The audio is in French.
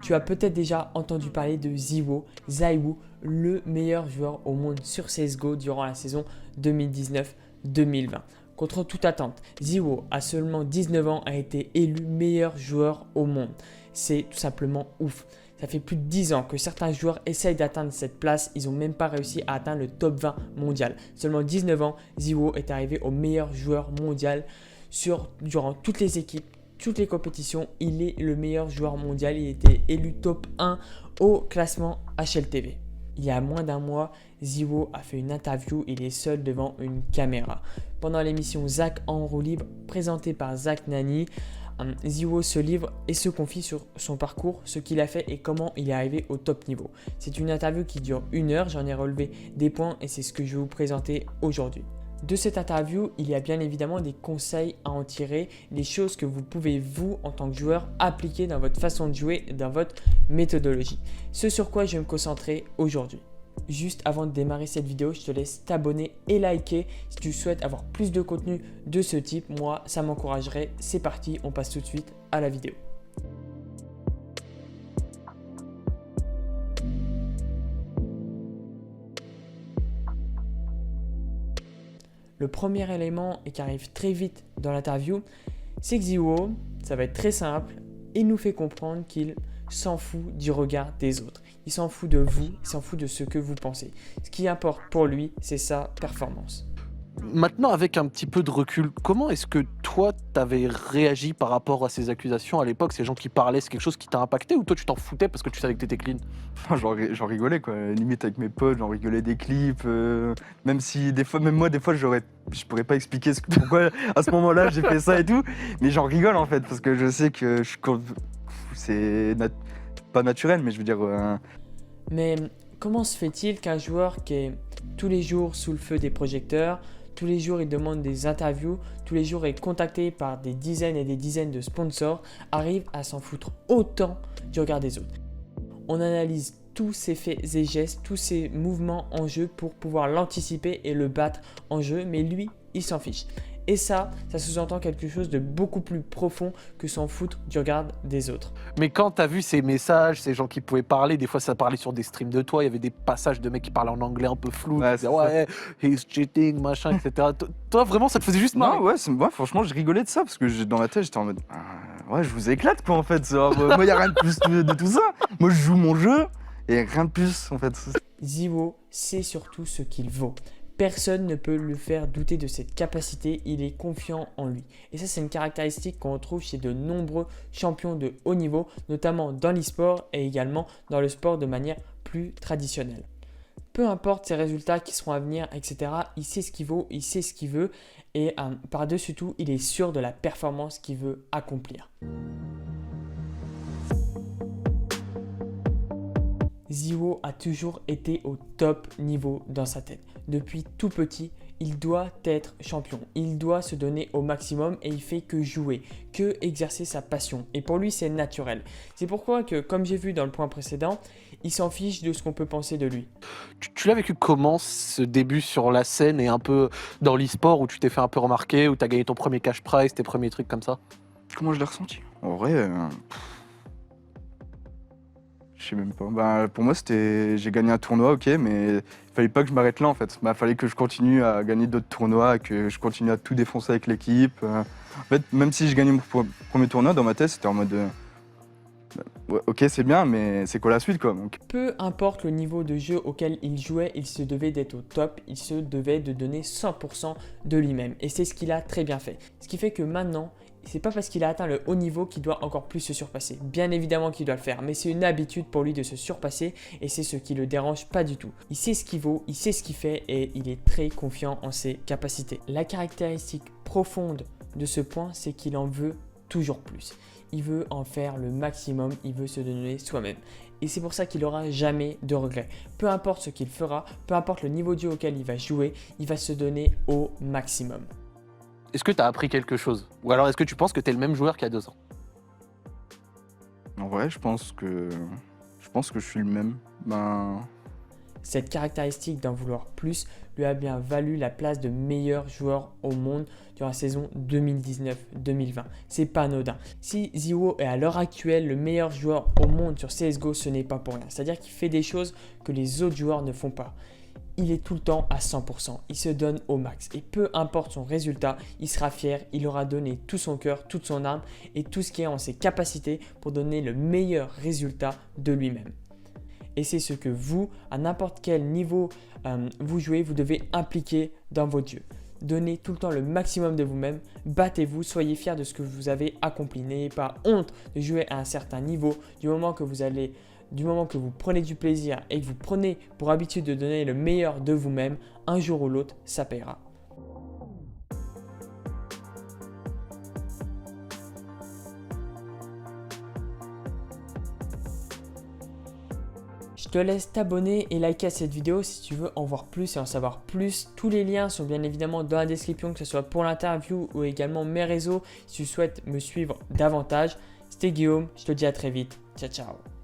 Tu as peut-être déjà entendu parler de ZywOo, le meilleur joueur au monde sur CSGO durant la saison 2019-2020. Contre toute attente, ZywOo, à seulement 19 ans, a été élu meilleur joueur au monde. C'est tout simplement ouf. Ça fait plus de 10 ans que certains joueurs essayent d'atteindre cette place. Ils n'ont même pas réussi à atteindre le top 20 mondial. Seulement 19 ans, ZywOo est arrivé au meilleur joueur mondial durant toutes les équipes, toutes les compétitions. Il est le meilleur joueur mondial. Il était élu top 1 au classement HLTV. Il y a moins d'un mois, ZywOo a fait une interview. Il est seul devant une caméra. Pendant l'émission Zach en roue libre, présentée par Zach Nani, ZywOo se livre et se confie sur son parcours, ce qu'il a fait et comment il est arrivé au top niveau. C'est une interview qui dure 1 heure, j'en ai relevé des points et c'est ce que je vais vous présenter aujourd'hui. De cette interview, il y a bien évidemment des conseils à en tirer, des choses que vous pouvez vous, en tant que joueur, appliquer dans votre façon de jouer et dans votre méthodologie. Ce sur quoi je vais me concentrer aujourd'hui. Juste avant de démarrer cette vidéo, je te laisse t'abonner et liker si tu souhaites avoir plus de contenu de ce type. Moi, ça m'encouragerait. C'est parti, on passe tout de suite à la vidéo. Le premier élément et qui arrive très vite dans l'interview, c'est que ZywOo, ça va être très simple, il nous fait comprendre qu'il s'en fout du regard des autres. Il s'en fout de vous, il s'en fout de ce que vous pensez. Ce qui importe pour lui, c'est sa performance. Maintenant, avec un petit peu de recul, comment est-ce que toi, t'avais réagi par rapport à ces accusations à l'époque? Ces gens qui parlaient, c'est quelque chose qui t'a impacté ou toi, tu t'en foutais parce que tu savais que t'étais clean? Enfin, j'en rigolais quoi, limite avec mes potes, j'en rigolais des clips, même si des fois, même moi des fois je pourrais pas expliquer pourquoi à ce moment-là j'ai fait ça et tout, mais j'en rigole en fait parce que je sais que pas naturel, mais je veux dire. Mais comment se fait-il qu'un joueur qui est tous les jours sous le feu des projecteurs, tous les jours il demande des interviews, tous les jours est contacté par des dizaines et des dizaines de sponsors, arrive à s'en foutre autant du regard des autres? On analyse tous ses faits et gestes, tous ses mouvements en jeu pour pouvoir l'anticiper et le battre en jeu, mais lui, il s'en fiche. Et ça sous-entend quelque chose de beaucoup plus profond que s'en foutre du regard des autres. Mais quand t'as vu ces messages, ces gens qui pouvaient parler, des fois ça parlait sur des streams de toi, il y avait des passages de mecs qui parlaient en anglais un peu flou, Ouais, qui disaient ouais, he's cheating, machin, etc. Toi, vraiment, ça te faisait juste marrer? Non, ouais, moi franchement je rigolais de ça parce que dans ma tête j'étais en mode ouais, je vous éclate quoi en fait. Moi y a rien de plus de tout ça. Moi je joue mon jeu et rien de plus en fait. ZywOo sait surtout ce qu'il vaut. Personne ne peut le faire douter de cette capacité, il est confiant en lui. Et ça, c'est une caractéristique qu'on retrouve chez de nombreux champions de haut niveau, notamment dans l'e-sport et également dans le sport de manière plus traditionnelle. Peu importe ses résultats qui seront à venir, etc., il sait ce qu'il vaut, il sait ce qu'il veut et par-dessus tout, il est sûr de la performance qu'il veut accomplir. ZywOo a toujours été au top niveau dans sa tête. Depuis tout petit, il doit être champion. Il doit se donner au maximum et il fait que jouer, que exercer sa passion. Et pour lui, c'est naturel. C'est pourquoi que, comme j'ai vu dans le point précédent, il s'en fiche de ce qu'on peut penser de lui. Tu l'as vécu comment ce début sur la scène et un peu dans l'e-sport où tu t'es fait un peu remarquer, où t'as gagné ton premier cash prize, tes premiers trucs comme ça? Comment je l'ai ressenti? En vrai, je sais même pas. Bah, pour moi, j'ai gagné un tournoi, ok, mais il fallait pas que je m'arrête là en fait. Il fallait que je continue à gagner d'autres tournois, que je continue à tout défoncer avec l'équipe. En fait, même si je gagnais mon premier tournoi, dans ma tête, c'était en mode ouais, ok, c'est bien, mais c'est quoi la suite quoi? Donc... Peu importe le niveau de jeu auquel il jouait, il se devait d'être au top, il se devait de donner 100% de lui-même. Et c'est ce qu'il a très bien fait. Ce qui fait que maintenant, c'est pas parce qu'il a atteint le haut niveau qu'il doit encore plus se surpasser. Bien évidemment qu'il doit le faire, mais c'est une habitude pour lui de se surpasser et c'est ce qui le dérange pas du tout. Il sait ce qu'il vaut, il sait ce qu'il fait et il est très confiant en ses capacités. La caractéristique profonde de ce point, c'est qu'il en veut toujours plus. Il veut en faire le maximum, il veut se donner soi-même. Et c'est pour ça qu'il n'aura jamais de regrets. Peu importe ce qu'il fera, peu importe le niveau de jeu auquel il va jouer, il va se donner au maximum. Est-ce que tu as appris quelque chose? Ou alors est-ce que tu penses que tu es le même joueur qu'il y a 2 ans? En vrai, je pense que je suis le même. Ben... Cette caractéristique d'en vouloir plus lui a bien valu la place de meilleur joueur au monde durant la saison 2019-2020. C'est pas anodin. Si ZywOo est à l'heure actuelle le meilleur joueur au monde sur CSGO, ce n'est pas pour rien. C'est-à-dire qu'il fait des choses que les autres joueurs ne font pas. Il est tout le temps à 100%, il se donne au max et peu importe son résultat, il sera fier, il aura donné tout son cœur, toute son âme et tout ce qui est en ses capacités pour donner le meilleur résultat de lui-même. Et c'est ce que vous, à n'importe quel niveau vous jouez, vous devez impliquer dans votre jeu. Donnez tout le temps le maximum de vous-même, battez-vous, soyez fiers de ce que vous avez accompli. N'ayez pas honte de jouer à un certain niveau du moment que vous prenez du plaisir et que vous prenez pour habitude de donner le meilleur de vous-même, un jour ou l'autre, ça paiera. Je te laisse t'abonner et liker à cette vidéo si tu veux en voir plus et en savoir plus. Tous les liens sont bien évidemment dans la description, que ce soit pour l'interview ou également mes réseaux si tu souhaites me suivre davantage. C'était Guillaume, je te dis à très vite. Ciao, ciao.